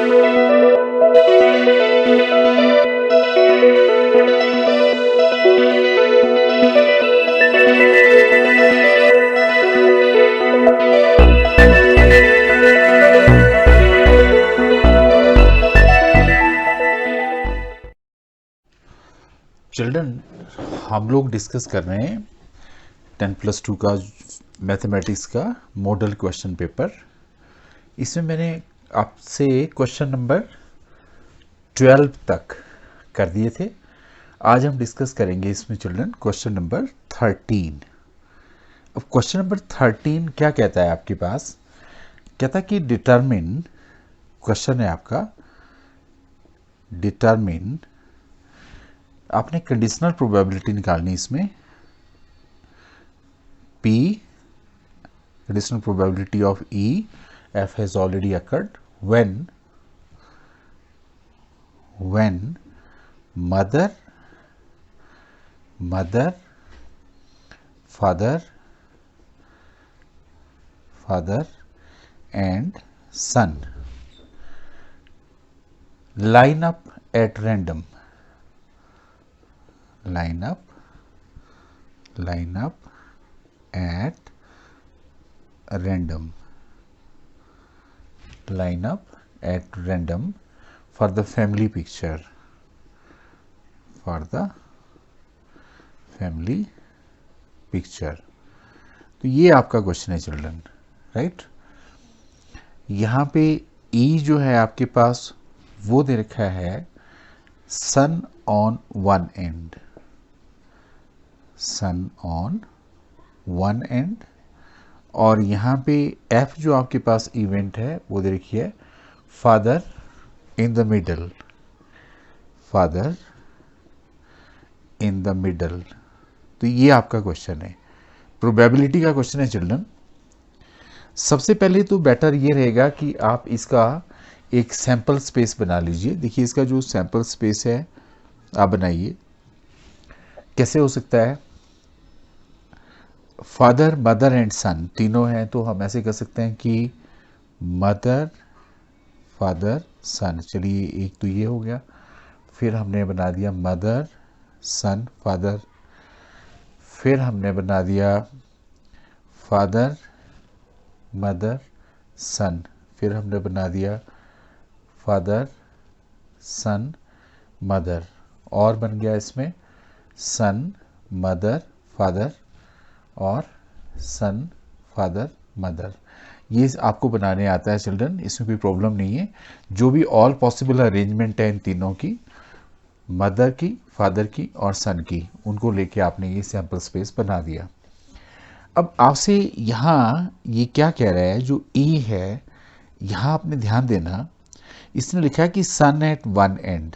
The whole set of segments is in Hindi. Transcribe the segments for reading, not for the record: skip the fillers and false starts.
चिल्ड्रन, हम लोग डिस्कस कर रहे हैं 10+2 का मैथमेटिक्स का मॉडल क्वेश्चन पेपर। इसमें मैंने आपसे क्वेश्चन नंबर 12 तक कर दिए थे। आज हम डिस्कस करेंगे इसमें चिल्ड्रन क्वेश्चन नंबर 13। अब क्वेश्चन नंबर 13 क्या कहता है आपके पास? कहता है कि डिटरमिन, क्वेश्चन है आपका, डिटरमिन, आपने कंडीशनल प्रोबेबिलिटी निकालनी इसमें। P, conditional probability of E, F has already occurred when mother, father and son line up at random, line up at random, line up at random for the family picture, for the family picture। तो ये आपका क्वेश्चन है चिल्ड्रन, राइट। यहाँ पे E जो है आपके पास वो दे रखा है son on one end, son on one end, और यहाँ पे F जो आपके पास इवेंट है वो दे रखी है father in the middle, father in the middle. तो ये आपका क्वेश्चन है, प्रोबेबिलिटी का क्वेश्चन है चिल्ड्रन। सबसे पहले तो बेटर ये रहेगा कि आप इसका एक सैंपल स्पेस बना लीजिए। देखिए इसका जो सैंपल स्पेस है आप बनाइए। कैसे हो सकता है? फादर, मदर एंड सन तीनों हैं, तो हम ऐसे कर सकते हैं कि मदर, फादर, सन। चलिए एक तो ये हो गया। फिर हमने बना दिया मदर, सन, फादर। फिर हमने बना दिया फादर, मदर, सन। फिर हमने बना दिया फादर, सन, मदर। और बन गया इसमें सन, मदर, फादर और सन, फादर, मदर। ये आपको बनाने आता है चिल्ड्रन, इसमें कोई प्रॉब्लम नहीं है। जो भी ऑल पॉसिबल अरेंजमेंट है इन तीनों की, मदर की, फादर की और सन की, उनको लेके आपने ये सैंपल स्पेस बना दिया। अब आपसे यहाँ ये क्या कह रहा है, जो ई है यहाँ आपने ध्यान देना, इसने लिखा है कि सन एट वन एंड।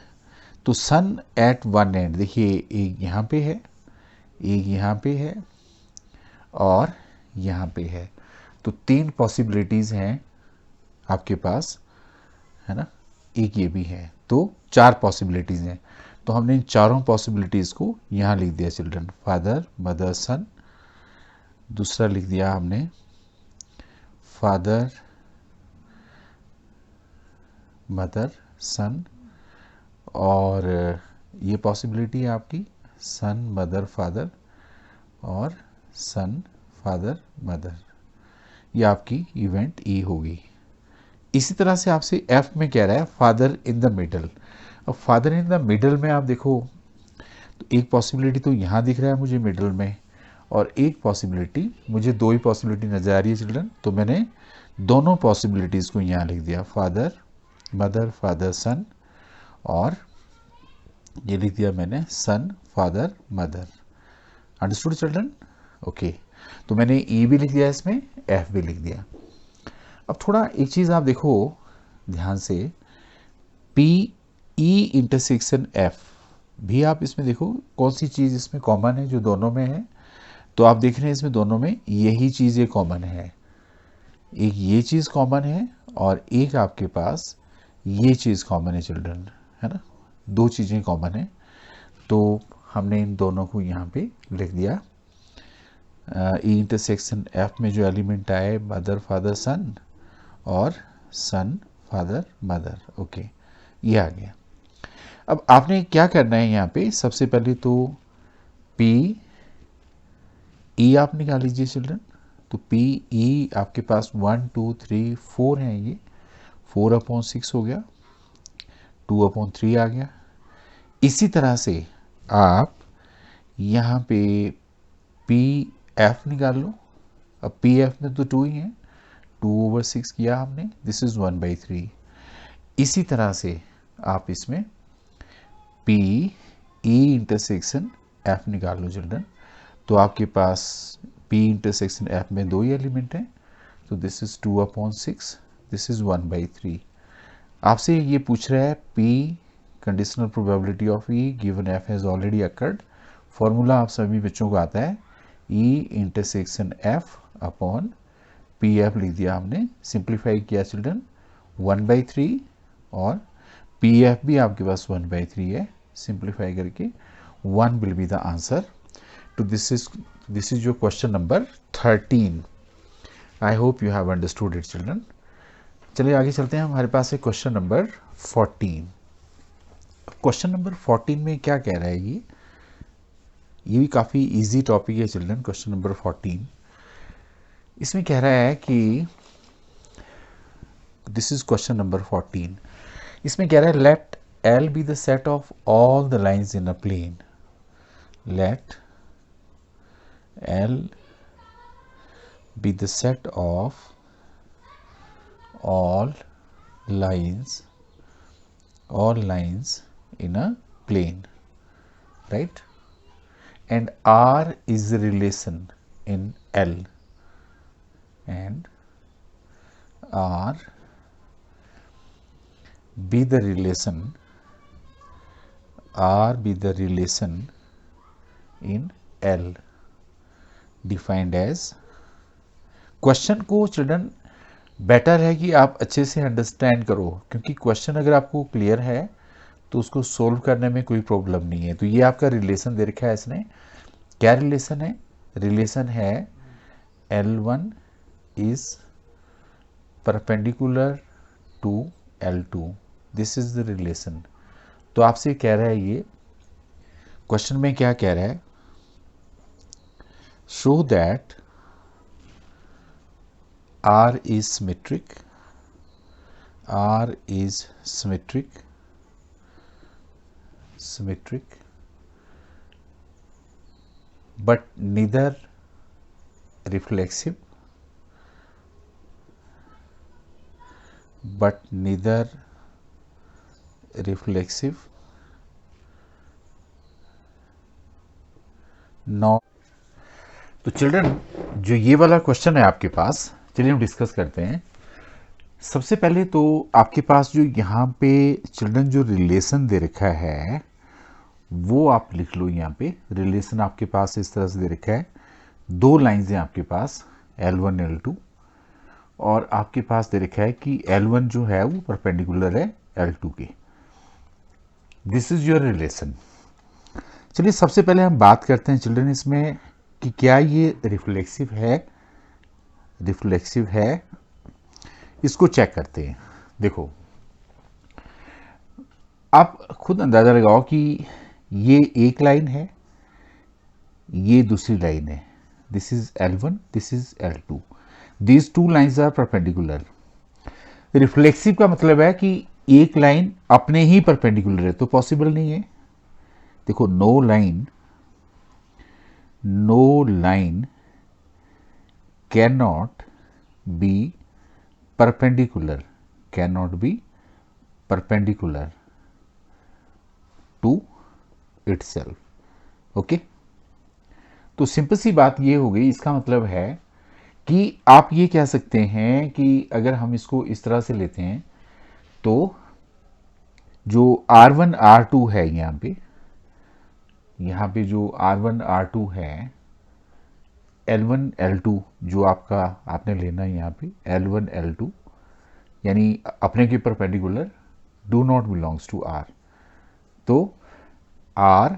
तो सन एट वन एंड, देखिए एक यहाँ पे है, एक यहाँ पे है और यहाँ पे है। तो 3 पॉसिबिलिटीज़ हैं आपके पास, है ना। एक ये भी है, तो 4 पॉसिबिलिटीज़ हैं। तो हमने इन चारों पॉसिबिलिटीज़ को यहाँ लिख दिया चिल्ड्रन, फादर, मदर, सन। दूसरा लिख दिया हमने फादर, मदर, सन। और ये पॉसिबिलिटी है आपकी सन, मदर, फादर और सन, फादर, मदर। ये आपकी इवेंट ई होगी। इसी तरह से आपसे एफ में कह रहा है फादर इन द मिडल। अब फादर इन द मिडल में आप देखो तो एक पॉसिबिलिटी तो यहाँ दिख रहा है मुझे मिडल में, और एक पॉसिबिलिटी, मुझे 2 ही पॉसिबिलिटी नज़र आ रही है चिल्ड्रन, तो मैंने दोनों पॉसिबिलिटीज़ को यहाँ लिख दिया, फादर, मदर, फादर, सन। और ये लिख दिया मैंने son, father, mother. Understood children? Okay. तो मैंने ई भी लिख दिया, इसमें एफ भी लिख दिया। अब थोड़ा एक चीज़ आप देखो ध्यान से, पी ई इंटरसेक्शन एफ भी आप इसमें देखो कौन सी चीज़ इसमें कॉमन है जो दोनों में है। तो आप देख रहे हैं इसमें दोनों में यही चीज़ ये कॉमन है, एक ये चीज़ कॉमन है और एक आपके पास ये चीज़ कॉमन है चिल्ड्रन, है ना। 2 चीज़ें कॉमन है, तो हमने इन दोनों को यहाँ पे लिख दिया। ई इंटरसेक्शन एफ में जो एलिमेंट आए मदर, फादर, सन और सन, फादर मदर, ओके, ये आ गया। अब आपने क्या करना है यहाँ पे, सबसे पहले तो पी ई आप निकाल लीजिए चिल्ड्रन। तो पी ई आपके पास 1 2 3 4 हैं, ये 4/6 हो गया, 2/3 आ गया। इसी तरह से आप यहाँ पे पी एफ निकाल लो। अब पी एफ में तो 2 ही है, 2/6 किया हमने, दिस इज 1/3। इसी तरह से आप इसमें पी ई इंटरसेक्शन एफ निकाल लो चिल्ड्रन। तो आपके पास पी इंटरसेक्शन एफ में 2 ही एलिमेंट हैं, तो दिस इज 2/6, दिस इज 1/3। आपसे ये पूछ रहा है P conditional probability of E given F has already occurred. Formula आप सभी बच्चों को आता है, E intersection F upon P F लिख दिया हमने, सिंप्लीफाई किया चिल्ड्रन 1/3, और पी एफ भी आपके पास 1/3 है, सिंप्लीफाई करके 1 विल बी द आंसर। तो this is your question number 13। I hope you have understood it children. चलिए आगे चलते हैं, हमारे पास है क्वेश्चन नंबर 14। क्वेश्चन नंबर 14 में क्या कह रहा है, ये भी काफ़ी इजी टॉपिक है चिल्ड्रन। क्वेश्चन नंबर 14 इसमें कह रहा है कि दिस इज क्वेश्चन नंबर 14। इसमें कह रहा है let L be the set of all the lines in a plane. Let L be the set of all lines in a plane, right? And R is the relation in L, and R be the relation in L defined as। Question को चिल्ड्रन बेटर है कि आप अच्छे से अंडरस्टैंड करो, क्योंकि क्वेश्चन अगर आपको क्लियर है तो उसको सोल्व करने में कोई प्रॉब्लम नहीं है। तो ये आपका रिलेशन दे रखा है इसने, क्या रिलेशन है? रिलेशन है L1 is perpendicular to L2, this is the relation. तो आपसे कह रहा है, ये क्वेश्चन में क्या कह रहा है, show that R is symmetric, but neither reflexive, नॉ। तो चिल्ड्रन जो ये वाला क्वेश्चन है आपके पास, चलिए हम डिस्कस करते हैं। सबसे पहले तो आपके पास जो यहाँ पे चिल्ड्रन जो रिलेशन दे रखा है वो आप लिख लो। यहाँ पे रिलेशन आपके पास इस तरह से दे रखा है, 2 लाइंस हैं आपके पास L1 L2, और आपके पास दे रखा है कि L1 जो है वो परपेंडिकुलर है L2 के। This is your relation. चलिए सबसे पहले हम बात करते हैं चिल्ड्रन इसमें कि क्या ये रिफ्लेक्सिव है, इसको चेक करते हैं। देखो आप खुद अंदाजा लगाओ कि ये एक लाइन है, ये दूसरी लाइन है, this is L1, this is L2, these 2 lines are perpendicular. Reflexive का मतलब है कि एक लाइन अपने ही परपेंडिकुलर है, तो पॉसिबल नहीं है। देखो no line can not be perpendicular to itself, okay. तो सिंपल सी बात ये हो गई, इसका मतलब है कि आप ये कह सकते हैं कि अगर हम इसको इस तरह से लेते हैं तो जो R1 R2 है यहाँ पे जो R1 R2 है, L1 L2 जो आपने लेना है यहाँ पे L1 L2, यानी अपने के perpendicular, do not belongs to R। तो R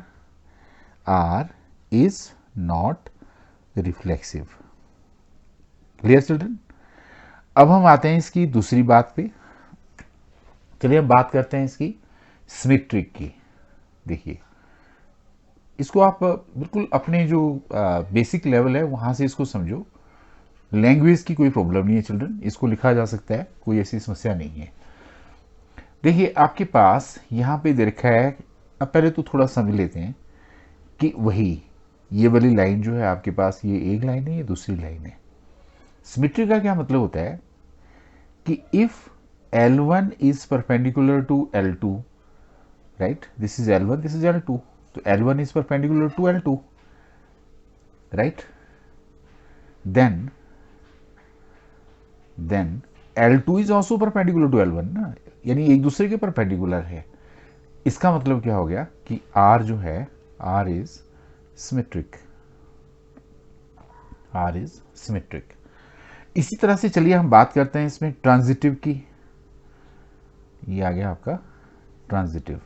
is not reflexive. Clear children? अब हम आते हैं इसकी दूसरी बात पे। चलिए हम बात करते हैं इसकी सिमेट्रिक की। देखिए इसको आप बिल्कुल अपने जो बेसिक लेवल है वहाँ से इसको समझो। लैंग्वेज की कोई प्रॉब्लम नहीं है चिल्ड्रन, इसको लिखा जा सकता है, कोई ऐसी समस्या नहीं है। देखिए आपके पास यहाँ पे दे रखा है, अब पहले तो थोड़ा समझ लेते हैं कि वही ये वाली लाइन जो है आपके पास, ये एक लाइन है, ये दूसरी लाइन है। सिमेट्री का क्या मतलब होता है कि if L1 is perpendicular to L2, right, this is L1, this is L2, तो L1 is perpendicular to L2, right, then L2 is also perpendicular to L1 ना, यानी एक दूसरे के परपेंडिकुलर है। इसका मतलब क्या हो गया कि R जो है, R is symmetric, R is symmetric. इसी तरह से चलिए हम बात करते हैं इसमें ट्रांजिटिव की। ये आ गया आपका ट्रांजिटिव।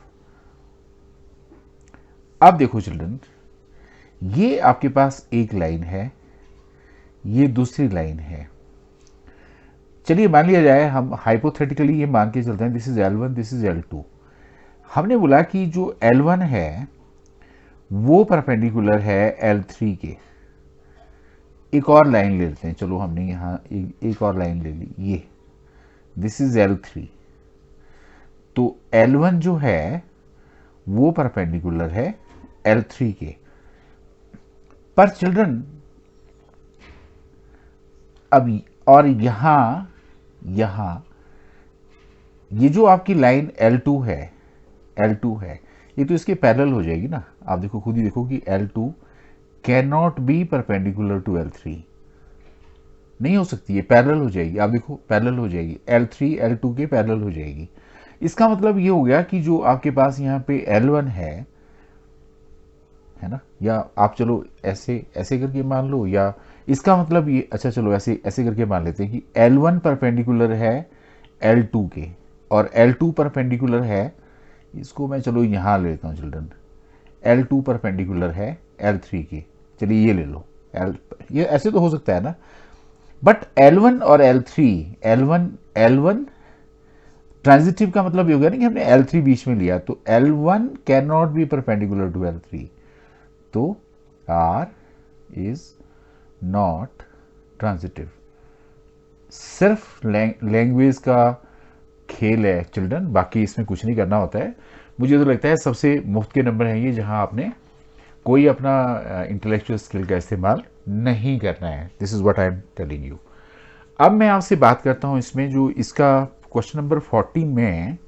अब देखो चिल्ड्रन, ये आपके पास एक लाइन है, ये दूसरी लाइन है। चलिए मान लिया जाए, हम हाइपोथेटिकली ये मान के चलते हैं this is L1, this is L2। हमने बोला कि जो L1 है वो परपेंडिकुलर है L3 के। एक और लाइन ले लेते हैं, चलो हमने यहाँ एक और लाइन ले ली, ये दिस इज L3, तो L1 जो है वो परपेंडिकुलर है L3 के। पर चिल्ड्रन अब और यहां ये जो आपकी लाइन L2 है, ये तो इसके पैरेलल हो जाएगी ना। आप देखो, खुद ही देखो कि L2 can not be perpendicular to L3, नहीं हो सकती, ये पैरेलल हो जाएगी। आप देखो पैरेलल हो जाएगी, L3 L2 के पैरेलल हो जाएगी। इसका मतलब ये हो गया कि जो आपके पास यहाँ पे L1 है ना, या आप चलो ऐसे ऐसे करके मान लो, या इसका मतलब ये, अच्छा चलो ऐसे ऐसे करके मान लेते हैं कि L1 परपेंडिकुलर है L2 के, और L2 परपेंडिकुलर है, इसको मैं चलो यहाँ ले लेता हूँ चिल्ड्रन, L2 परपेंडिकुलर है L3 के। चलिए ये ले लो ये ऐसे तो हो सकता है ना, बट L1 और L3, L1 ट्रांजिटिव का मतलब ये हो गया ना कि हमने L3 बीच में लिया, तो L1 can not be perpendicular to L3, तो R इज नॉट ट्रांजिटिव। सिर्फ लैंग्वेज का खेल है चिल्ड्रन, बाकी इसमें कुछ नहीं करना होता है। मुझे तो लगता है सबसे मुफ्त के नंबर हैं ये, जहां आपने कोई अपना इंटेलेक्चुअल स्किल का इस्तेमाल नहीं करना है। This is what I am telling you. अब मैं आपसे बात करता हूं इसमें जो इसका क्वेश्चन नंबर 14 में,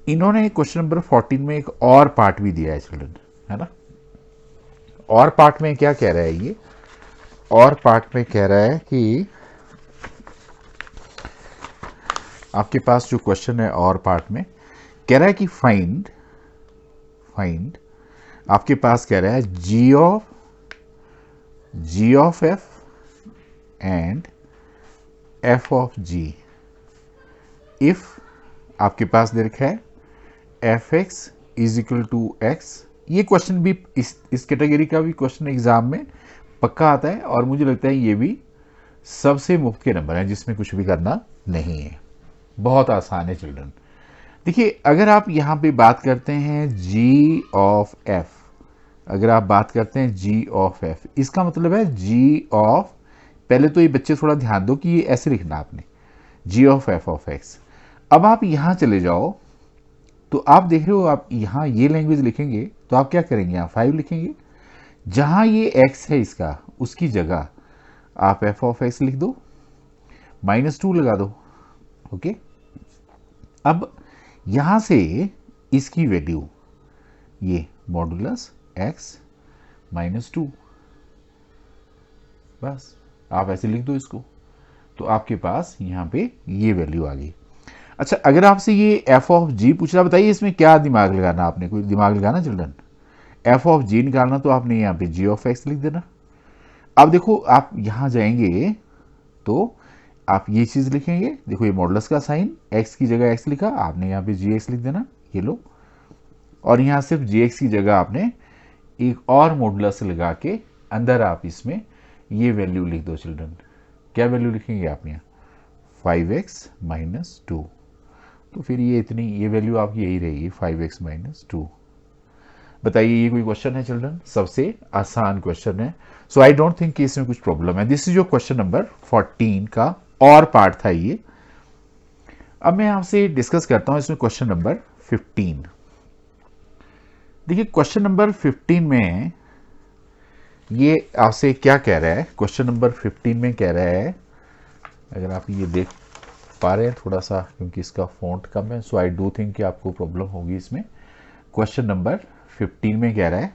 इन्होंने क्वेश्चन नंबर 14 में एक और पार्ट भी दिया है चिल्ड्रन, है ना। और पार्ट में क्या कह रहा है ये, और पार्ट में कह रहा है कि आपके पास जो क्वेश्चन है और पार्ट में कह रहा है कि फाइंड आपके पास कह रहा है g of f and f of g if आपके पास दे रखा है fx is equal to x। ये क्वेश्चन भी इस कैटेगरी का भी क्वेश्चन एग्जाम में पक्का आता है, और मुझे लगता है ये भी सबसे मुफ्त के नंबर है जिसमें कुछ भी करना नहीं है, बहुत आसान है चिल्ड्रन। देखिए अगर आप यहाँ पे बात करते हैं g ऑफ f, अगर आप बात करते हैं g ऑफ f, इसका मतलब है g ऑफ, पहले तो ये बच्चे थोड़ा ध्यान दो कि ये ऐसे लिखना आपने, g of f of x। अब आप यहाँ चले जाओ तो आप देख रहे हो, आप यहाँ ये लैंग्वेज लिखेंगे तो आप क्या करेंगे, यहाँ 5 लिखेंगे, जहाँ ये x है इसका, उसकी जगह आप f ऑफ x लिख दो, -2 लगा दो, ओके। अब यहां से इसकी वैल्यू ये मॉडुलस x -2, बस आप ऐसे लिख दो इसको, तो आपके पास यहाँ पे ये वैल्यू आ गई। अच्छा अगर आपसे ये f ऑफ g पूछ रहा, बताइए इसमें क्या दिमाग लगाना, आपने कोई दिमाग लगाना चिल्ड्रन। f ऑफ g निकालना तो आपने यहाँ पे g ऑफ x लिख देना। अब देखो आप यहाँ जाएंगे तो आप ये चीज लिखेंगे, देखो ये मॉडुलस का साइन, x की जगह x लिखा आपने, यहाँ पे gx लिख देना, ये लो, और यहाँ सिर्फ gx की जगह आपने एक और मॉडुलस लगा के अंदर आप इसमें ये वैल्यू लिख दो चिल्ड्रन। क्या वैल्यू लिखेंगे आप यहाँ, 5x -2, तो फिर ये इतनी, ये वैल्यू आपकी यही रहेगी 5x माइनस 2। बताइए ये कोई क्वेश्चन है चिल्ड्रन? सबसे आसान क्वेश्चन है। सो आई डोंट थिंक कि इसमें कुछ प्रॉब्लम है। This is your question number 14 का और पार्ट था ये। अब मैं आपसे डिस्कस करता हूं इसमें क्वेश्चन नंबर 15। देखिए क्वेश्चन नंबर 15 में ये आपसे क्या कह रहा है? क्वेश्चन नंबर 15 में कह रहा है, अगर आप ये देख पा रहे हैं थोड़ा सा, क्योंकि इसका फॉन्ट कम है, सो आई डू थिंक कि आपको प्रॉब्लम होगी इसमें। क्वेश्चन नंबर 15 में कह रहा है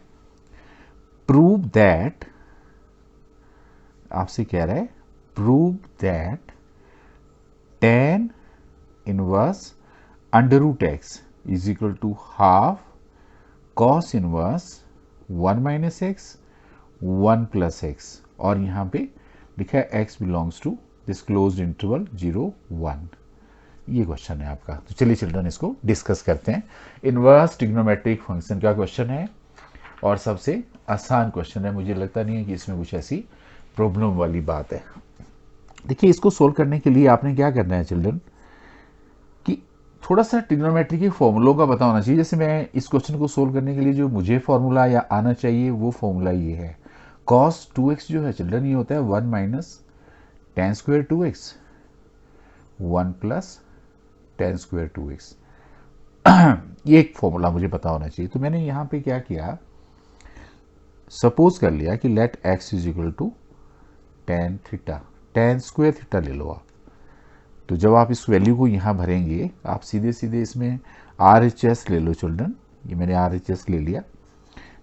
प्रूव दैट, आपसे कह रहा है prove that tan inverse under root x is equal to half cos inverse 1 minus x 1 plus x, और यहाँ पे लिखा है x belongs to this closed interval 0 1। ये क्वेश्चन है आपका। तो चलिए चिल्ड्रन इसको डिस्कस करते हैं। इनवर्स ट्रिग्नोमेट्रिक फंक्शन का क्वेश्चन है और सबसे आसान क्वेश्चन है। मुझे लगता नहीं है कि इसमें कुछ ऐसी प्रॉब्लम वाली बात है। देखिए इसको सोल्व करने के लिए आपने क्या करना है चिल्ड्रन, कि थोड़ा सा ट्रिग्नोमेट्री के फॉर्मूलों का पता होना चाहिए। जैसे मैं इस क्वेश्चन को सोल्व करने के लिए जो मुझे फॉर्मूला या आना चाहिए वो फॉर्मूला ये है, cos 2x जो है चिल्ड्रन ये होता है 1 minus tan square 2x 1 plus tan square 2x। ये एक फॉर्मूला मुझे पता होना चाहिए। तो मैंने यहाँ पे क्या किया, सपोज कर लिया कि let x is equal to tan theta, tan square theta ले लो आप। तो जब आप इस वैल्यू को यहाँ भरेंगे, आप सीधे सीधे इसमें RHS ले लो चिल्ड्रन। ये मैंने RHS ले लिया।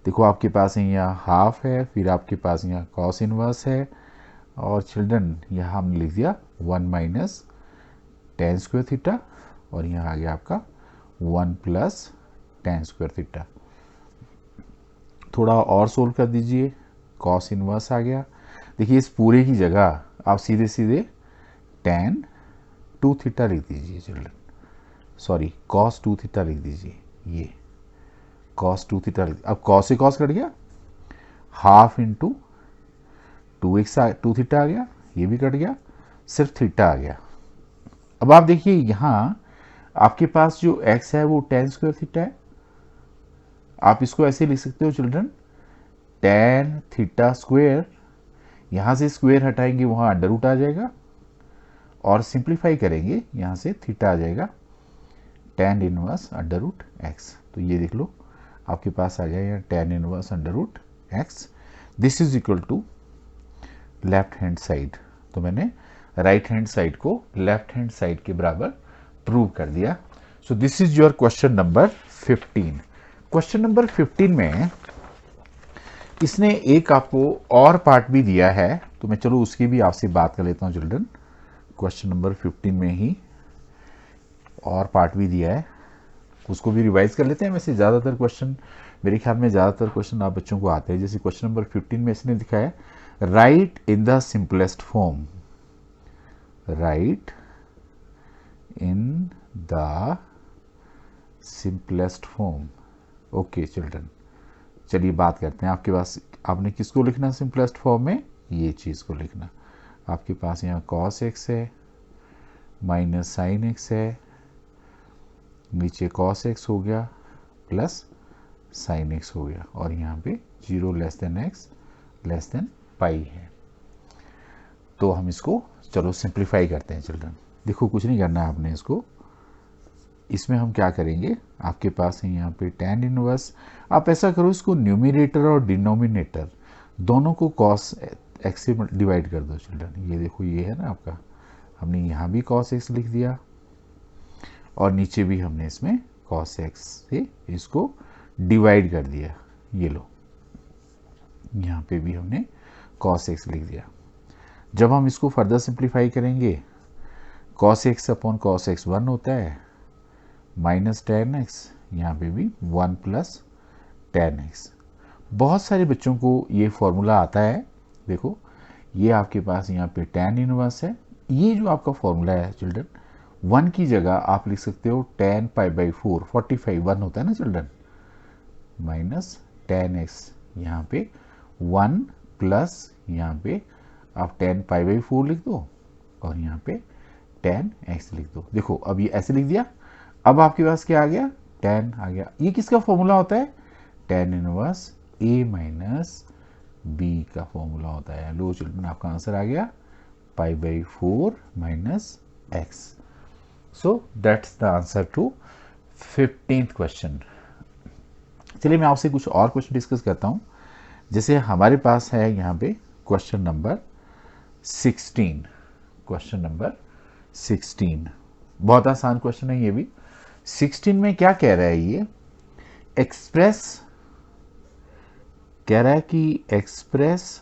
देखो आपके पास यहाँ हाफ है, फिर आपके पास यहाँ cos इनवर्स है, और चिल्ड्रन यहाँ हमने लिख दिया 1 माइनस tan स्क्वायर थीटा, और यहाँ आ गया आपका 1 प्लस tan स्क्वायर थीटा। थोड़ा और सोल्व कर दीजिए, cos इनवर्स आ गया। देखिए इस पूरे की जगह आप सीधे सीधे tan 2 थीटा लिख दीजिए चिल्ड्रन, सॉरी cos 2 थीटा लिख दीजिए। ये cos 2 थीटा, अब cos से cos कट गया, हाफ इंटू 2 थीटा आ गया, ये भी कट गया, सिर्फ थीटा आ गया। अब आप देखिए यहाँ आपके पास जो x है वो tan स्क्वायर थीटा है। आप इसको ऐसे लिख सकते हो चिल्ड्रन, tan थीटा स्क्वायर, यहाँ से स्क्वायर हटाएंगे वहाँ अंडर रूट आ जाएगा, और सिंप्लीफाई करेंगे यहाँ से थीटा आ जाएगा tan inverse under root x. तो ये देख लो आपके पास आ गया यहाँ tan inverse under root x. This is equal to left hand side. तो मैंने राइट हैंड साइड को लेफ्ट हैंड साइड के बराबर प्रूव कर दिया। So this is your question number 15। Question number 15 में इसने एक आपको और पार्ट भी दिया है, तो मैं चलो उसकी भी आपसे बात कर लेता हूँ चिल्ड्रन। क्वेश्चन नंबर 15 में ही और पार्ट भी दिया है, उसको भी रिवाइज कर लेते हैं। वैसे ज़्यादातर क्वेश्चन, मेरे ख्याल में ज़्यादातर क्वेश्चन आप बच्चों को आते हैं। जैसे क्वेश्चन नंबर 15 में इसने दिखाया right in the simplest form, right in the simplest form. Okay children, चलिए बात करते हैं। आपके पास, आपने किसको लिखना सिंपलेस्ट फॉर्म में? ये चीज़ को लिखना। आपके पास यहाँ cos x है, माइनस साइन x है, नीचे cos x हो गया, प्लस साइन x हो गया, और यहाँ पे 0 less than x less than pi है। तो हम इसको चलो सिंप्लीफाई करते हैं चिल्ड्रन। देखो कुछ नहीं करना है आपने इसको, इसमें हम क्या करेंगे, आपके पास है यहाँ पे tan इनवर्स। आप ऐसा करो, इसको न्यूमिनेटर और डिनोमिनेटर दोनों को cos x से डिवाइड कर दो चिल्ड्रन। ये देखो ये है ना आपका, हमने यहाँ भी cos x लिख दिया, और नीचे भी हमने इसमें cos x से इसको डिवाइड कर दिया। ये लो, यहाँ पे भी हमने cos x लिख दिया। जब हम इसको फर्दर सिंप्लीफाई करेंगे, cos x upon cos x 1 होता है, माइनस tan x, यहाँ पे भी 1 प्लस tan x। बहुत सारे बच्चों को ये फॉर्मूला आता है। देखो ये आपके पास यहाँ पे tan इनवर्स है। ये जो आपका फॉर्मूला है चिल्ड्रन, 1 की जगह आप लिख सकते हो tan पाई बाई 4, 45 1 होता है ना चिल्ड्रन, माइनस tan x, यहाँ पे 1 प्लस यहाँ पे आप tan पाई बाई 4 लिख दो, और यहाँ पे tan x लिख दो। देखो अब ये ऐसे लिख दिया। अब आपके पास क्या आ गया, tan आ गया। ये किसका फॉर्मूला होता है, tan inverse a minus b का फॉर्मूला होता है। लो चिल्ड्रन, आपका आंसर आ गया π/4 minus x। So that's the answer to 15th question. चलिए मैं आपसे कुछ और क्वेश्चन डिस्कस करता हूँ। जैसे हमारे पास है यहाँ पे क्वेश्चन नंबर 16। क्वेश्चन नंबर 16 बहुत आसान क्वेश्चन है ये भी। 16 में क्या कह रहा है ये, एक्सप्रेस कह रहा है कि express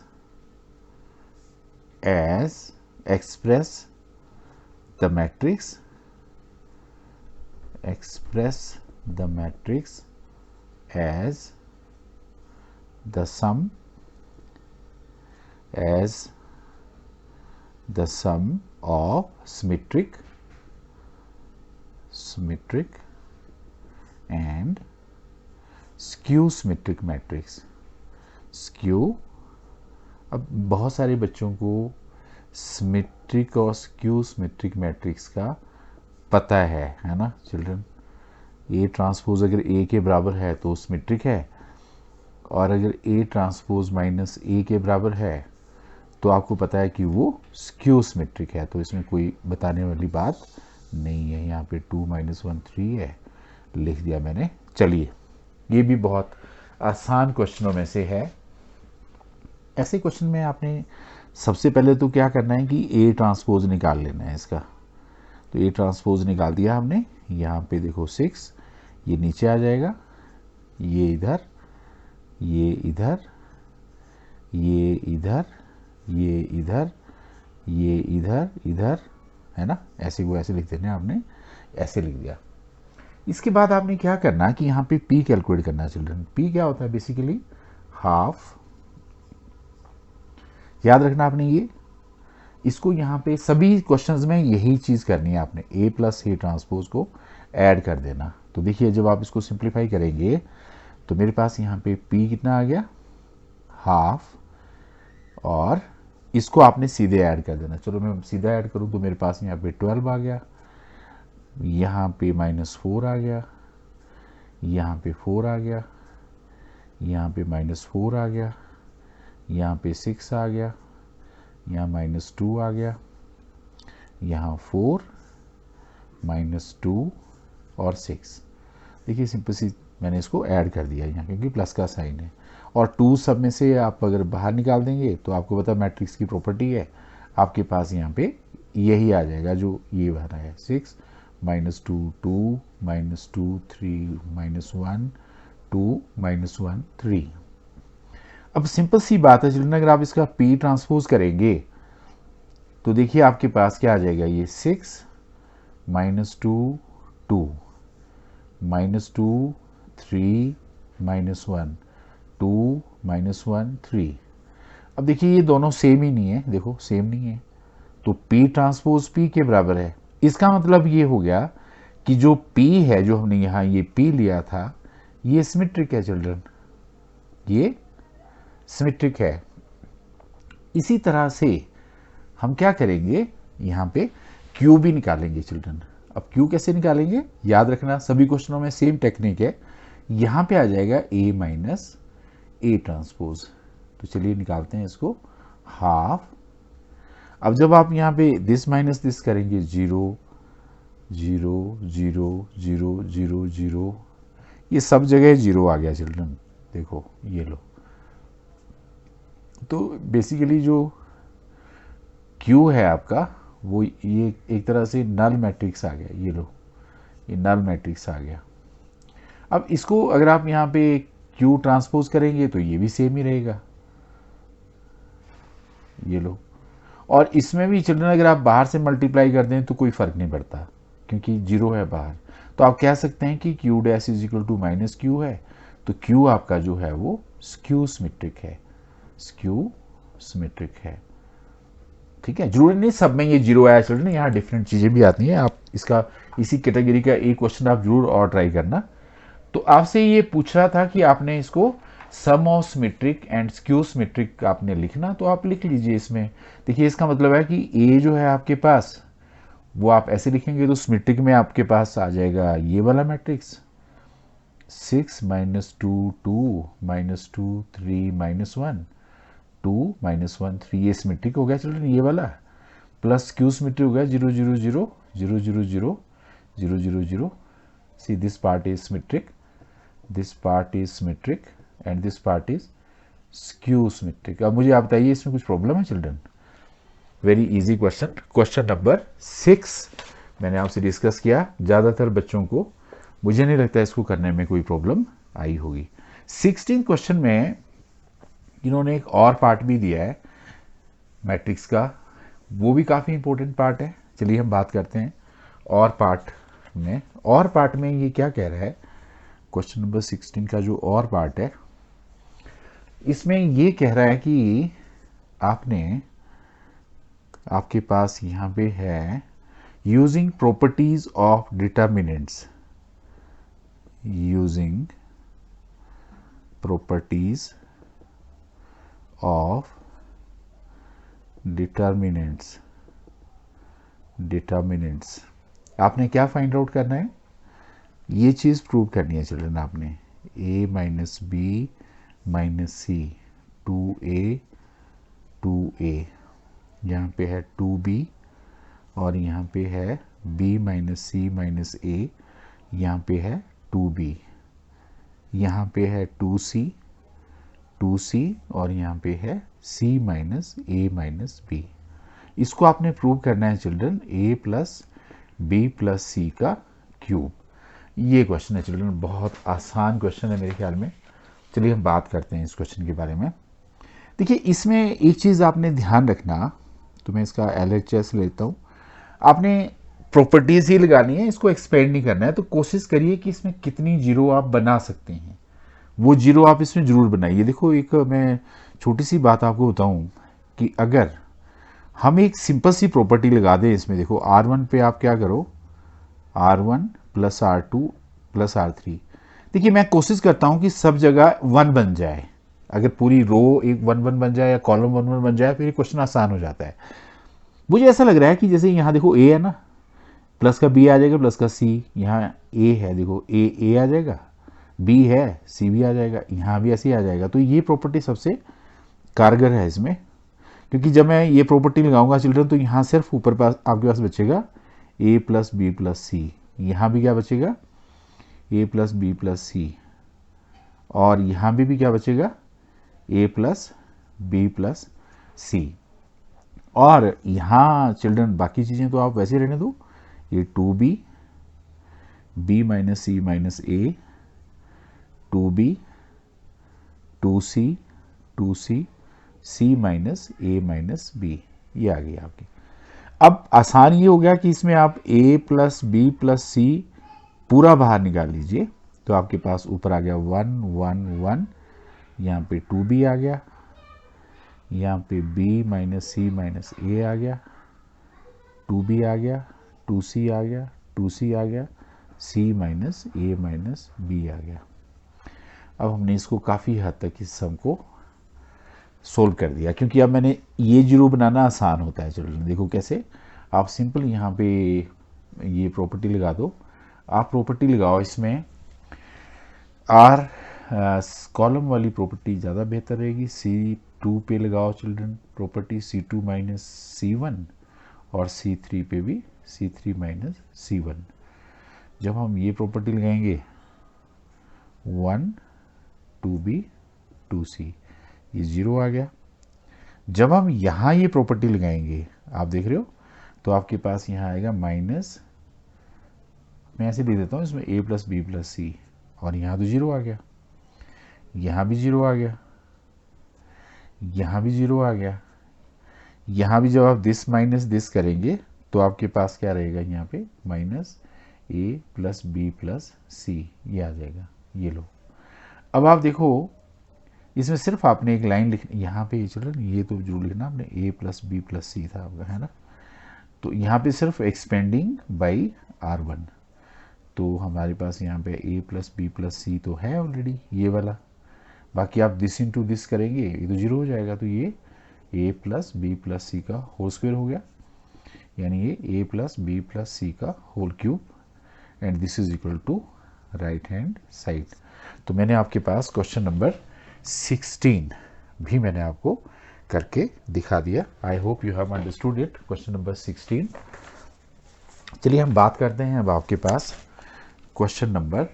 the matrix as the sum of symmetric and skew symmetric matrix। skew, अब बहुत सारे बच्चों को सिमेट्रिक और स्क्यू सिमेट्रिक मैट्रिक्स का पता है ना चिल्ड्रन। ए ट्रांसपोज अगर ए के बराबर है तो सिमेट्रिक है, और अगर ए ट्रांसपोज माइनस ए के बराबर है तो आपको पता है कि वो स्क्यू सिमेट्रिक है। तो इसमें कोई बताने वाली बात नहीं है। यहाँ पे 2 - 1 3 है, लिख दिया मैंने। चलिए, ये भी बहुत आसान क्वेश्चनों में से है। ऐसे क्वेश्चन में आपने सबसे पहले तो क्या करना है कि ए ट्रांसपोज निकाल लेना है इसका। तो ए ट्रांसपोज निकाल दिया हमने। यहाँ पे देखो 6, ये नीचे आ जाएगा, ये इधर, ये इधर, ये इधर, ये इधर, ये इधर, इधर, है ना। ऐसे वो ऐसे लिख देना, आपने ऐसे लिख दिया। इसके बाद आपने क्या करना कि यहाँ पे p कैलकुलेट करना है चिल्ड्रन। p क्या होता है, बेसिकली हाफ। याद रखना आपने ये, इसको यहाँ पे सभी क्वेश्चंस में यही चीज करनी है आपने, a प्लस ए ट्रांसपोज को ऐड कर देना। तो देखिए जब आप इसको सिंप्लीफाई करेंगे तो मेरे पास यहाँ पे p कितना आ गया, हाफ, और इसको आपने सीधे ऐड कर देना। चलो मैं सीधा ऐड करूँ तो मेरे पास यहाँ पे 12 आ गया, यहाँ पे -4 आ गया, यहाँ पे 4 आ गया, यहाँ पे -4 आ गया, यहाँ पे 6 आ गया, यहाँ -2 आ गया, यहाँ 4 -2 और 6। देखिए सिंपल सी मैंने इसको ऐड कर दिया यहाँ, क्योंकि प्लस का साइन है। और 2 सब में से आप अगर बाहर निकाल देंगे तो आपको पता मैट्रिक्स की प्रॉपर्टी है, आपके पास यहाँ पे यही आ जाएगा जो ये वाला है, 6 -2 2 -2 3 -1 2 -1 3। अब सिंपल सी बात है चिल्ड्रन, अगर आप इसका p ट्रांसपोज करेंगे तो देखिए आपके पास क्या आ जाएगा, ये 6 -2 2 -2 3 -1 2 -1 3। अब देखिए ये दोनों सेम ही नहीं है, देखो सेम नहीं है, तो p ट्रांसपोज p के बराबर है। इसका मतलब ये हो गया कि जो p है, जो हमने यहाँ ये p लिया था, ये सिमेट्रिक है चिल्ड्रन, ये सिमेट्रिक है। इसी तरह से हम क्या करेंगे, यहाँ पे q भी निकालेंगे चिल्ड्रन। अब q कैसे निकालेंगे, याद रखना सभी क्वेश्चनों में सेम टेक्निक है। यहाँ पे आ जाएगा a माइनस ए ट्रांसपोज। तो चलिए निकालते हैं इसको, हाफ। अब जब आप यहाँ पे दिस माइनस दिस करेंगे, 0 0 0 0 0 0, ये सब जगह 0 आ गया चिल्ड्रन, देखो ये लो। तो बेसिकली जो Q है आपका, वो ये एक तरह से नल मैट्रिक्स आ गया, ये लो, ये नल मैट्रिक्स आ गया। अब इसको अगर आप यहाँ पे Q ट्रांसपोज करेंगे तो ये भी सेम ही रहेगा, ये लो। और इसमें भी चिल्ड्रन अगर आप बाहर से मल्टीप्लाई कर दें तो कोई फर्क नहीं पड़ता, क्योंकि 0 है बाहर। तो आप कह सकते हैं कि Q dash is equal to -Q है। तो Q आपका जो है वो स्क्यू सिमेट्रिक है, स्क्यू सिमेट्रिक है। ठीक है, जरूरी नहीं सब में ये 0 आया चिल्ड्रन, यहाँ डिफरेंट चीजें भी आती हैं। आप इसका इसी कैटेगरी का एक क्वेश्चन आप जरूर और ट्राई करना। तो आपसे ये पूछ रहा था कि आपने इसको sum of symmetric and skew symmetric आपने लिखना, तो आप लिख लीजिए इसमें। देखिए इसका मतलब है कि ए जो है आपके पास वो आप ऐसे लिखेंगे तो सिमेट्रिक में आपके पास आ जाएगा ये वाला मैट्रिक्स 6 - 2 2 -2 3 -1 2 -1 3, ये सिमेट्रिक हो गया चिल्ड्रन ये वाला, प्लस क्यू सिमेट्रिक हो गया 0 0 0 0 0 0 0 0 0। See this part is symmetric, this part is symmetric and this part is skew symmetric. अब मुझे आप बताइए इसमें कुछ प्रॉब्लम है children? Very easy question, question number 6 मैंने आपसे डिस्कस किया। ज़्यादातर बच्चों को मुझे नहीं लगता इसको करने में कोई प्रॉब्लम आई होगी। 16 क्वेश्चन में इन्होंने एक और पार्ट भी दिया है मैट्रिक्स का, वो भी काफ़ी इंपॉर्टेंट पार्ट है। चलिए हम बात करते हैं और पार्ट में। और पार्ट में ये क्या कह रहा है, क्वेश्चन नंबर 16 का जो और पार्ट है इसमें ये कह रहा है कि आपके पास यहाँ पे है using properties of determinants, using properties of determinants, determinants आपने क्या फाइंड आउट करना है, ये चीज़ प्रूव करनी है चिल्ड्रन। आपने a - b - c 2a 2a, यहाँ पे है 2b और यहाँ पे है b - c - a, यहाँ पे है 2b, यहाँ पे है 2c 2c और यहाँ पे है c - a - b। इसको आपने प्रूव करना है चिल्ड्रन a + b + c का क्यूब। ये क्वेश्चन है चिल्ड्रन, बहुत आसान क्वेश्चन है मेरे ख्याल में। चलिए हम बात करते हैं इस क्वेश्चन के बारे में। देखिए इसमें एक चीज़ आपने ध्यान रखना, तो मैं इसका LHS लेता हूँ। आपने प्रॉपर्टीज़ ही लगानी है, इसको एक्सपेंड नहीं करना है। तो कोशिश करिए कि इसमें कितनी जीरो आप बना सकते हैं, वो जीरो आप इसमें ज़रूर बनाइए। देखो एक मैं छोटी सी बात आपको बताऊँ कि अगर हम एक सिंपल सी प्रॉपर्टी लगा दें इसमें, देखो R1 पे आप क्या करो, R1 + R2 + R3। देखिए मैं कोशिश करता हूँ कि सब जगह 1 बन जाए। अगर पूरी रो एक 1 1 बन जाए या कॉलम 1 1 बन जाए फिर ये क्वेश्चन आसान हो जाता है। मुझे ऐसा लग रहा है कि जैसे यहाँ देखो A है ना, प्लस का B आ जाएगा, प्लस का C, यहाँ A है, देखो A आ जाएगा, B है C भी आ जाएगा, यहाँ भी ऐसे ही आ जाएगा। तो ये प्रॉपर्टी सबसे कारगर है इसमें, क्योंकि जब मैं ये प्रॉपर्टी लगाऊंगा चिल्ड्रन तो यहाँ सिर्फ ऊपर पास आपके पास बचेगा a + b + c, यहाँ भी क्या बचेगा a + b + c, और यहाँ भी क्या बचेगा a + b + c। और यहाँ चिल्ड्रन बाकी चीज़ें तो आप वैसे रहने दो, ये 2b b - c - a 2b 2c 2c c - a - b, ये आ गई आपकी। अब आसान ये हो गया कि इसमें आप a + b + c पूरा बाहर निकाल लीजिए, तो आपके पास ऊपर आ गया 1 1 1, यहाँ पे 2b आ गया, यहाँ पे b - c - a आ गया, 2b आ गया, 2c आ गया, 2c आ गया, c - a - b आ गया। अब हमने इसको काफ़ी हद तक इस सम को सोल्व कर दिया, क्योंकि अब मैंने ये जीरो बनाना आसान होता है चिल्ड्रन। देखो कैसे, आप सिंपल यहाँ पे ये प्रॉपर्टी लगा दो। आप प्रॉपर्टी लगाओ इसमें आर कॉलम वाली प्रॉपर्टी ज़्यादा बेहतर रहेगी। C2 पे लगाओ चिल्ड्रन प्रॉपर्टी C2 - C1 और C3 पे भी C3 - C1। जब हम ये प्रॉपर्टी लगाएंगे 1 2b 2c, ये ज़ीरो आ गया। जब हम यहाँ ये प्रॉपर्टी लगाएंगे, आप देख रहे हो, तो आपके पास यहाँ आएगा माइनस, मैं ऐसे दे देता हूँ इसमें a + b + c, और यहाँ तो ज़ीरो आ गया, यहाँ भी ज़ीरो आ गया, यहाँ भी ज़ीरो आ गया, यहाँ भी जब आप दिस माइनस दिस करेंगे तो आपके पास क्या रहेगा, यहाँ पे -a + b + c, ये आ जाएगा। ये लो, अब आप देखो इसमें सिर्फ आपने एक लाइन लिख, यहाँ पे चिल्ड्रन ये तो जरूर लिखना आपने, a + b + c था आपका, है ना। तो यहाँ पे सिर्फ एक्सपेंडिंग बाई R1, तो हमारे पास यहाँ पे a + b + c तो है ऑलरेडी ये वाला। बाकी आप दिस इंटू दिस करेंगे ये तो जीरो हो जाएगा, तो ये a + b + c का होल स्क्वायर हो गया। यानी ये A plus B plus C का whole cube and this is equal to right hand side. तो मैंने आपके पास क्वेश्चन नंबर 16 भी मैंने आपको करके दिखा दिया। आई hope you have understood it. Question number 16। चलिए हम बात करते हैं अब आपके पास क्वेश्चन नंबर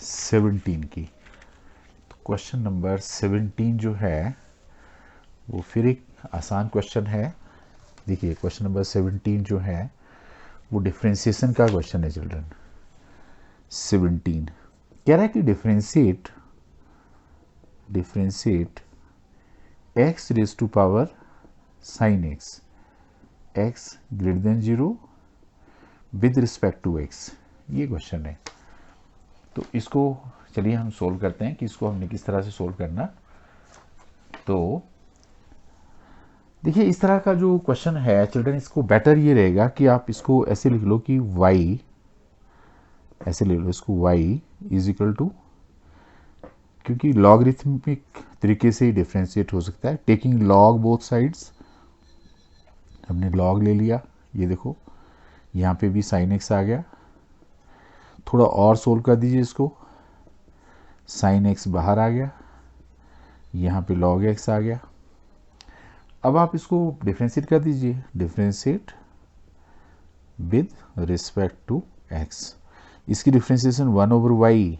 17 की। तो क्वेश्चन नंबर 17 जो है वो फिर एक आसान क्वेश्चन है। देखिए क्वेश्चन नंबर 17 जो है वो डिफरेंशिएशन का क्वेश्चन है चिल्ड्रन। 17 कह रहा है कि differentiate x raise to power sine x greater than 0 with respect to x, ये क्वेश्चन है। तो इसको चलिए हम सोल्व करते हैं कि इसको हमने किस तरह से सोल्व करना। तो देखिए इस तरह का जो क्वेश्चन है चिल्ड्रन, इसको बेटर ये रहेगा कि आप इसको ऐसे लिख लो कि y, ऐसे ले लो इसको y इज इक्वल टू, क्योंकि लॉगरिथमिक तरीके से ही डिफ्रेंशिएट हो सकता है, टेकिंग लॉग बोथ साइड्स। हमने लॉग ले लिया, ये देखो यहाँ पे भी साइन x आ गया। थोड़ा और सोल्व कर दीजिए इसको, साइन x बाहर आ गया, यहाँ पे लॉग x आ गया। अब आप इसको डिफ्रेंशिएट कर दीजिए, differentiate with respect to x। इसकी differentiation 1 over y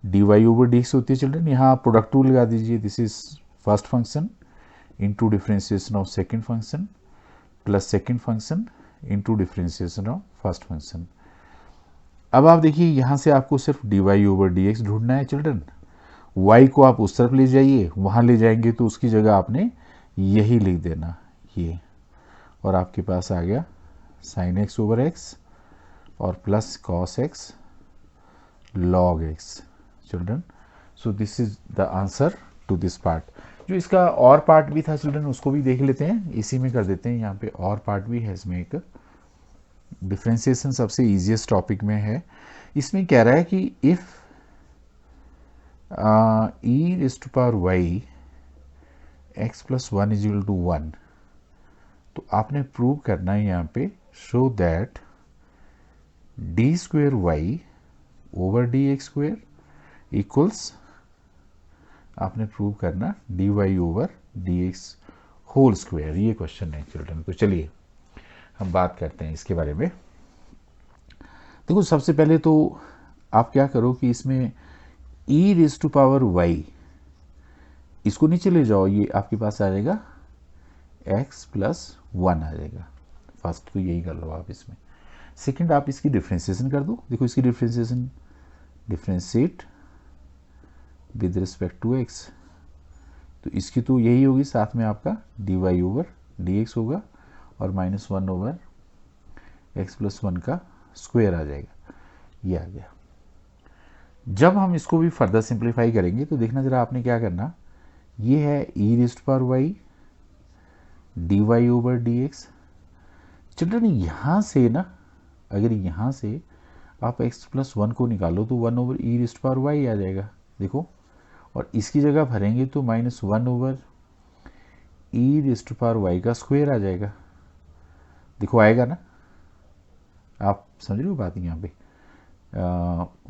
d y over d x होती है चिल्ड्रन। यहाँ आप प्रोडक्ट टू लगा दीजिए, this is first function into differentiation of second function plus second function into differentiation of first function. अब आप देखिए यहाँ से आपको सिर्फ d y over d x ढूंढना है चिल्ड्रन। y को आप उस तरफ ले जाइए, वहाँ ले जाएंगे तो उसकी जगह आपने यही लिख देना ये, और आपके पास आ गया साइन x ओवर x और plus cos x log x children. So this is the answer to this part. जो इसका और पार्ट भी था चिल्ड्रन उसको भी देख लेते हैं, इसी में कर देते हैं। यहाँ पे और पार्ट भी है इसमें एक, डिफ्रेंशिएशन सबसे इजीएस्ट टॉपिक में है। इसमें कह रहा है कि if e raise to power y x plus 1 is equal to 1, तो आपने प्रूव करना है यहाँ पे, show that d square y over d x square equals, आपने प्रूव करना d y over d x whole square. ये क्वेश्चन है चिल्ड्रन। तो चलिए हम बात करते हैं इसके बारे में। देखो सबसे पहले तो आप क्या करो कि इसमें e raise to power y, इसको नीचे ले जाओ, ये आपके पास आ जाएगा x प्लस 1 आ जाएगा। फर्स्ट तो यही कर लो आप इसमें। सेकंड आप इसकी डिफ्रेंशिएशन कर दो। देखो इसकी differentiation, differentiate with respect to x, तो इसकी तो यही होगी, साथ में आपका d y over d x होगा और माइनस 1 ओवर x प्लस 1 का स्क्वायर आ जाएगा, ये आ गया। जब हम इसको भी फर्दर सिंप्लीफाई करेंगे तो देखना जरा आपने क्या करना, ये है e raise to power y d y over d x. Children यहाँ से ना, अगर यहाँ से आप x प्लस 1 को निकालो तो 1 over e raise to power y आ जाएगा, देखो। और इसकी जगह भरेंगे तो minus 1 over e raise to power y का स्क्वायर आ जाएगा, देखो आएगा ना। आप समझ रहे हो बात यहाँ पे,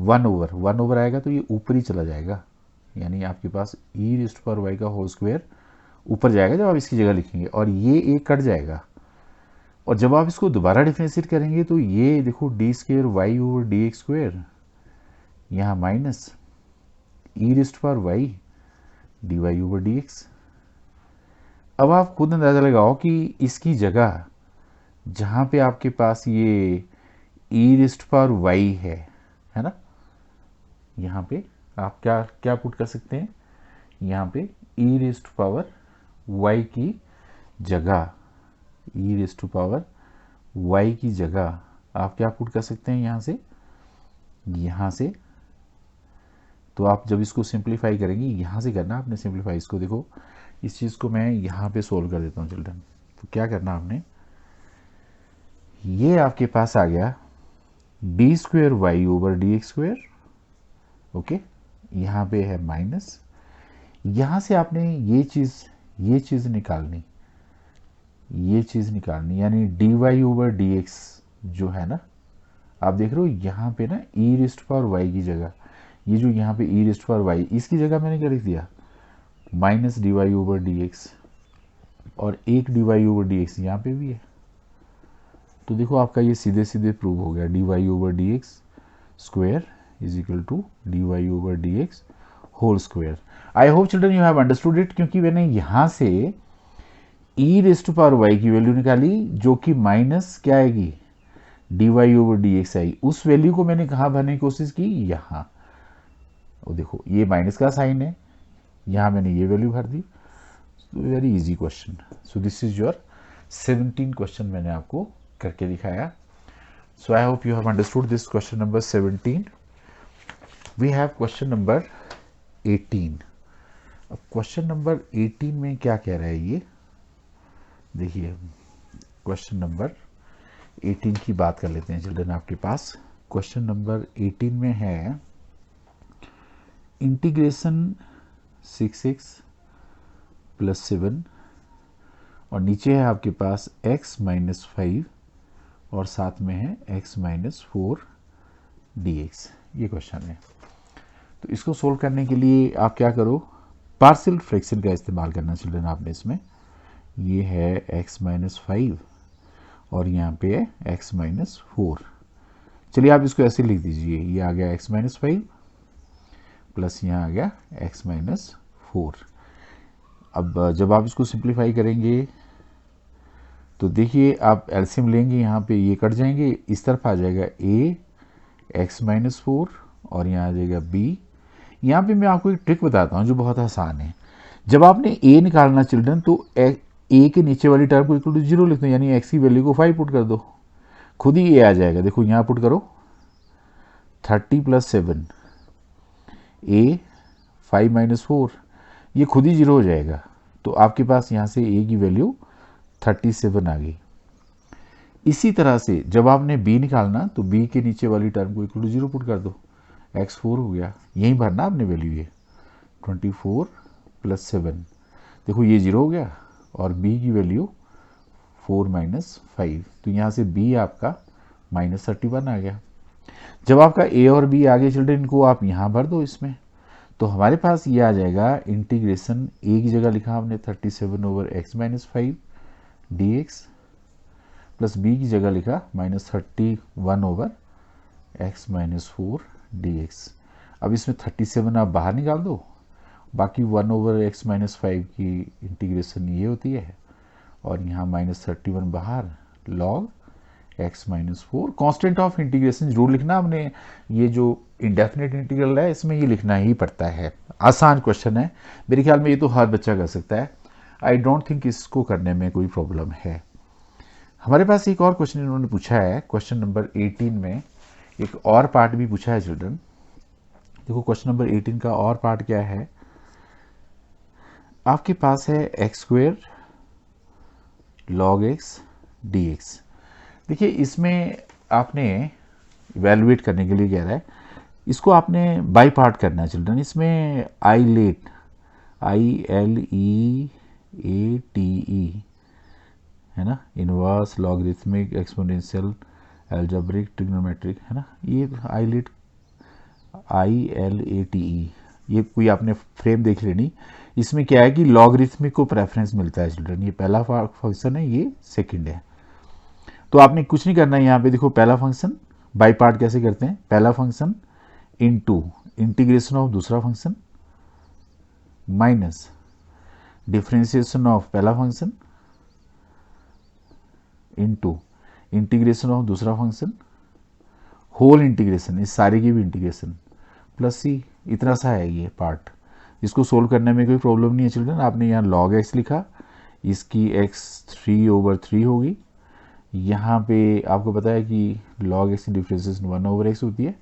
1 ओवर आएगा तो ये ऊपर ही चला जाएगा, यानी आपके पास e raise to power y का होल स्क्वायर ऊपर जाएगा जब आप इसकी जगह लिखेंगे, और ये एक कट जाएगा। और जब आप इसको दोबारा डिफ्रेंशिएट करेंगे तो ये देखो d square y over d x square, यहाँ minus e raise to power y d y over d x. अब आप खुद अंदाज़ा लगाओ कि इसकी जगह जहाँ पे आपके पास ये e raise to power y है ना, यहाँ पे आप क्या क्या पुट कर सकते हैं, यहाँ पे e raise to power y की जगह, e raise to power y की जगह आप क्या पुट कर सकते हैं यहाँ से। तो आप जब इसको सिंप्लीफाई करेंगे, यहाँ से करना आपने सिंप्लीफाई इसको। देखो इस चीज़ को मैं यहाँ पे सोल्व कर देता हूँ चिल्ड्रन। तो क्या करना आपने, ये आपके पास आ गया d square y over d x square, okay. यहाँ पे है माइनस, यहाँ से आपने ये चीज़ निकालनी, ये चीज़ निकालनी, यानी d y over d x जो है ना, आप देख रहे हो यहाँ पे ना ई रेस्ट पावर वाई की जगह, ये जो यहाँ पे ई रेस्ट पावर वाई, इसकी जगह मैंने क्या लिख दिया, minus d y over d x, और एक d y over d x यहाँ पे भी है। तो देखो आपका ये सीधे सीधे प्रूव हो गया, d y over d x square is equal to d y over d x whole square. I hope children you have understood it, क्योंकि मैंने यहाँ से e raised to power y की वैल्यू निकाली जो कि माइनस क्या आएगी, d y over d x आई। उस वैल्यू को मैंने कहाँ भरने की कोशिश की, यहाँ। और देखो ये माइनस का साइन है, यहाँ मैंने ये वैल्यू भर दी। Very easy question. So this is your 17 question मैंने आपको करके दिखाया। So I hope you have understood this question number 17। We have question number 18। अब क्वेश्चन नंबर 18 में क्या कह रहा है ये देखिए, क्वेश्चन नंबर 18 की बात कर लेते हैं चिल्ड्रन। आपके पास क्वेश्चन नंबर 18 में है इंटीग्रेशन 6x प्लस 7, और नीचे है आपके पास x माइनस 5 और साथ में है x माइनस 4 dx। ये क्वेश्चन है। तो इसको सोल्व करने के लिए आप क्या करो, पार्शियल फ्रैक्शन का इस्तेमाल करना चिल्ड्रन आपने इसमें। ये है x माइनस 5 और यहाँ पे है x माइनस 4। चलिए आप इसको ऐसे लिख दीजिए, ये आ गया x माइनस 5 प्लस यहाँ आ गया x माइनस 4। अब जब आप इसको सिंप्लीफाई करेंगे तो देखिए आप एलसीएम लेंगे, यहाँ पे ये कट जाएंगे, इस तरफ आ जाएगा a x माइनस 4 और यहाँ आ जाएगा b। यहाँ पे मैं आपको एक ट्रिक बताता हूँ जो बहुत आसान है। जब आपने a निकालना चिल्ड्रन तो a के नीचे वाली टर्म को इक्वल टू 0 लिख दो, यानी x की वैल्यू को 5 पुट कर दो, खुद ही a आ जाएगा। देखो यहाँ पुट करो 30 प्लस 7 a 5 माइनस 4, ये खुद ही 0 हो जाएगा। तो आपके पास यहाँ से a की वैल्यू 37 आ गई। इसी तरह से जब आपने b निकालना तो b के नीचे वाली टर्म को इक्वल टू 0 पुट कर दो, x 4 हो गया, यहीं भरना आपने वैल्यू। ये 24 प्लस 7, देखो ये 0 हो गया, और b की वैल्यू 4 माइनस 5, तो यहाँ से b आपका माइनस 31 आ गया। जब आपका a और b आ गए चिल्ड्रन, इनको आप यहाँ भर दो इसमें, तो हमारे पास ये आ जाएगा इंटीग्रेशन a की जगह लिखा हमने 37 over x minus 5 dx plus b की जगह लिखा minus 31 over x minus 4 dx। अब इसमें 37 आप बाहर निकाल दो, बाकी 1 ओवर x माइनस 5 की इंटीग्रेशन ये होती है, और यहाँ माइनस 31 बाहर, log x minus 4। Constant of integration जरूर लिखना हमने, ये जो इंडेफिनेट इंटीग्रल है इसमें ये लिखना ही पड़ता है। आसान क्वेश्चन है, मेरे ख्याल में ये तो हर बच्चा कर सकता है। आई डोंट थिंक इसको करने में कोई प्रॉब्लम है। हमारे पास एक और क्वेश्चन इन्होंने पूछा है, क्वेश्चन नंबर 18 में एक और पार्ट भी पूछा है चिल्ड्रन। देखो क्वेश्चन नंबर 18 का और पार्ट क्या है, आपके पास है x square log x d x. देखिए इसमें आपने इवेलुएट करने के लिए कह रहा है, इसको आपने बाई पार्ट करना है चिल्ड्रन। इसमें आईलेट ILEATE है ना, inverse logarithmic exponential algebraic trigonometric है ना, ये आईलेट ILATE, ये कोई आपने फ्रेम देख लेनी। इसमें क्या है कि लॉगरिथमिक को प्रेफरेंस मिलता है चिल्ड्रन, ये पहला फंक्शन है, ये सेकंड है। तो आपने कुछ नहीं करना है, यहाँ पे देखो पहला फंक्शन बाई पार्ट कैसे करते हैं, पहला फंक्शन इनटू इंटीग्रेशन ऑफ दूसरा फंक्शन माइनस डिफरेंशिएशन ऑफ पहला फंक्शन इनटू इंटीग्रेशन ऑफ दूसरा फंक्शन होल इंटीग्रेशन, इस सारे की भी इंटीग्रेशन प्लस सी। इतना सा है ये पार्ट, इसको सोल्व करने में कोई प्रॉब्लम नहीं है चिल्ड्रन। आपने यहाँ log x लिखा, इसकी x 3 ओवर 3 होगी। यहाँ पे आपको पता है कि log x की डिफरेंशिएशन 1 ओवर x होती है,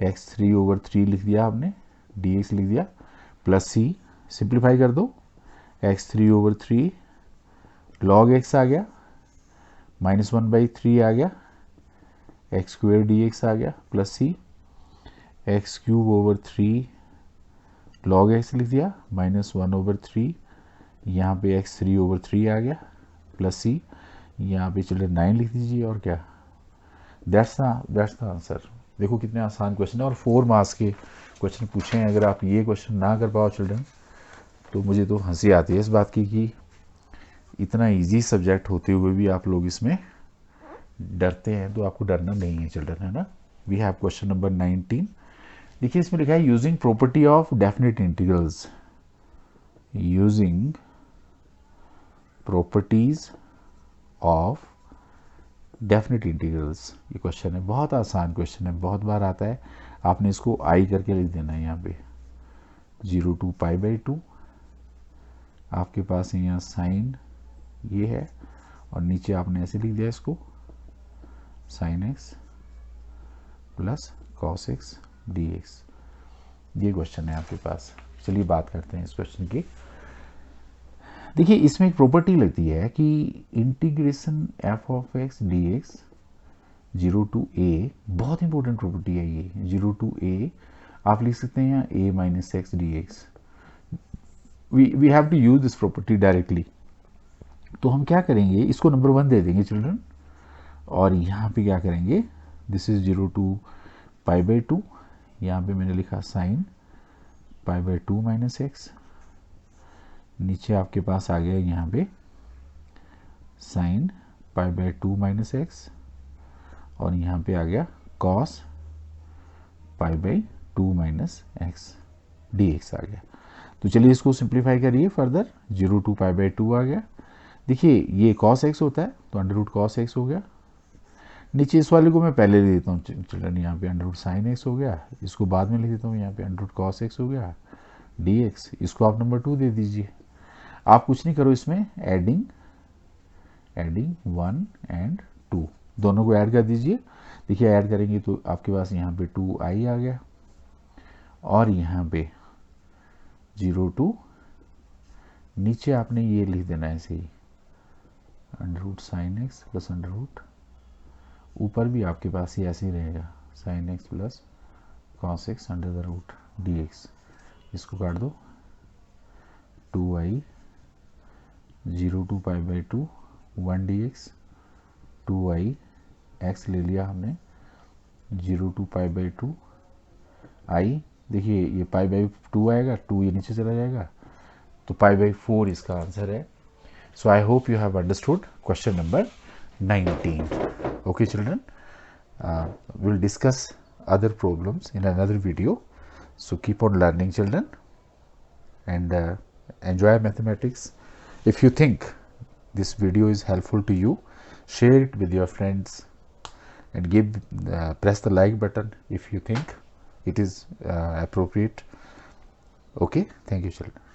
x 3 ओवर 3 लिख दिया आपने, dx लिख दिया, प्लस सी। सिंप्लीफाई कर दो, x 3 ओवर 3 log x आ गया, माइनस 1/3 आ गया, एक्स स्क्वेयर डी एक्स आ गया, plus C x cube over 3 log x लिख दिया, माइनस 1 ओवर 3, यहाँ पे x 3 ओवर 3 आ गया, प्लस सी, यहाँ पे चिल्ड्रन 9 लिख दीजिए और क्या, दैट्स द आंसर। देखो कितने आसान क्वेश्चन है और 4 मार्क्स के क्वेश्चन पूछे हैं। अगर आप ये क्वेश्चन ना कर पाओ चिल्ड्रन तो मुझे तो हंसी आती है इस बात की कि इतना इजी सब्जेक्ट होते हुए भी आप लोग इसमें डरते हैं। तो आपको डरना नहीं है चिल्ड्रन, है ना। We have question number 19। देखिए इसमें लिखा है using property of definite integrals, using properties of definite integrals. ये क्वेश्चन है, बहुत आसान क्वेश्चन है, बहुत बार आता है। आपने इसको आई करके लिख देना है यहाँ पे 0 to π/2। आपके पास यहाँ साइन ये है और नीचे आपने ऐसे लिख दिया इसको sin x plus cos x dx। ये क्वेश्चन है आपके पास। चलिए बात करते हैं इस क्वेश्चन की। देखिए इसमें एक प्रॉपर्टी लगती है कि integration f of x dx 0 to a, बहुत इंपॉर्टेंट प्रॉपर्टी है ये, 0 to a आप लिख सकते हैं यहाँ a minus x d x. We have to use this property directly. तो हम क्या करेंगे, इसको नंबर 1 दे देंगे चिल्ड्रन और यहाँ पे क्या करेंगे, दिस इज 0 to π/2, यहाँ पे मैंने लिखा साइन π/2 माइनस एक्स, नीचे आपके पास आ गया यहाँ पे साइन π/2 माइनस एक्स और यहाँ पे आ गया cos π/2 minus x d x आ गया। तो चलिए इसको सिंप्लीफाई करिए फर्दर, 0 to π/2 आ गया। देखिए ये cos x होता है तो अंडर cos x हो गया। नीचे इस वाले को मैं पहले लिख देता हूँ चिल्ड्रन, यहाँ पे अंडर sin x हो गया, इसको बाद में लिख देता हूँ यहाँ पे अंडर cos x हो गया dx। इसको आप नंबर 2 दे दीजिए। आप कुछ नहीं करो, इसमें एडिंग 1 एंड 2 दोनों को ऐड कर दीजिए। देखिए ऐड करेंगे तो आपके पास यहाँ पे 2i आ गया और यहाँ पे 0 to, नीचे आपने ये लिख देना है ऐसे ही under sin x plus under, ऊपर भी आपके पास ये ऐसे ही रहेगा sin x plus cos x under the root dx। इसको काट दो 2i 0 to π/2 1 dx, 2i x ले लिया हमने 0 to π/2 i। देखिए ये π/2 आएगा, 2 ये नीचे चला जाएगा तो π/4 इसका आंसर है। So I hope you have understood question number 19। Okay children, we'll discuss other problems in another video. So keep on learning children and enjoy mathematics. If you think this video is helpful to you, share it with your friends and press the like button if you think it is appropriate. Okay, thank you children.